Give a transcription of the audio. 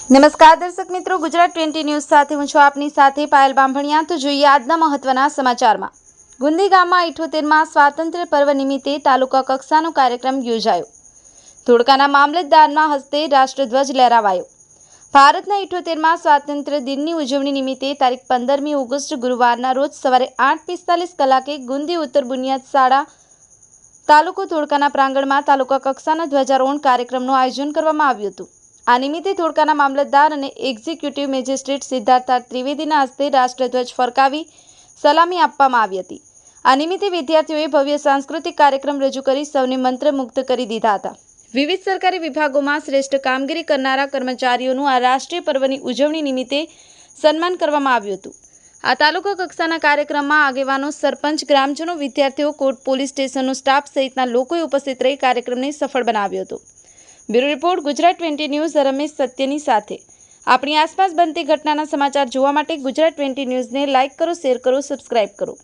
નમસ્કાર દર્શક મિત્રો, ગુજરાત 20 ન્યૂઝ સાથે હું છું આપની સાથે પાયલ બાંભણિયા। તો જોઈએ આજના મહત્વના સમાચારમાં। ગુંદી ગામમાં 78માં સ્વાતંત્ર્ય પર્વ નિમિત્તે તાલુકા કક્ષાનો કાર્યક્રમ યોજાયો। ધોળકાના મામલતદારના હસ્તે રાષ્ટ્રધ્વજ લહેરાવાયો। ભારતના 78માં સ્વાતંત્ર્ય દિનની ઉજવણી નિમિત્તે તારીખ 15મી ઓગસ્ટ ગુરુવારના રોજ સવારે 8:45 કલાકે ગુંદી ઉત્તર બુનિયાદ શાળા તાલુકો ધોળકાના પ્રાંગણમાં તાલુકા કક્ષાના ધ્વજારોહણ કાર્યક્રમનું આયોજન કરવામાં આવ્યું હતું। આ નિમિત્તે ધોળકાના મામલતદાર અને એક્ઝિક્યુટિવ મેજિસ્ટ્રેટ સિદ્ધાર્થ ત્રિવેદીના હસ્તે રાષ્ટ્રધ્વજ ફરકાવી સલામી આપવામાં આવી હતી। આ નિમિત્તે વિદ્યાર્થીઓએ ભવ્ય સાંસ્કૃતિક કાર્યક્રમ રજૂ કરી સૌને મંત્રમુગ્ધ કરી દીધા હતા। વિવિધ સરકારી વિભાગોમાં શ્રેષ્ઠ કામગીરી કરનારા કર્મચારીઓનું આ રાષ્ટ્રીય પર્વની ઉજવણી નિમિત્તે સન્માન કરવામાં આવ્યું હતું। આ તાલુકા કક્ષાના કાર્યક્રમમાં આગેવાનો, સરપંચ, ગ્રામજનો, વિદ્યાર્થીઓ, કોર્ટ, પોલીસ સ્ટેશનનો સ્ટાફ સહિતના લોકોએ ઉપસ્થિત રહી કાર્યક્રમને સફળ બનાવ્યો હતો। Bureau report, Gujarat 20 news, Ramesh સત્યની સાથે। આપણી આસપાસ બનતી ઘટનાના સમાચાર જોવા માટે ગુજરાત 20 ન્યૂઝને લાઇક કરો, શેર કરો, સબસ્ક્રાઇબ કરો।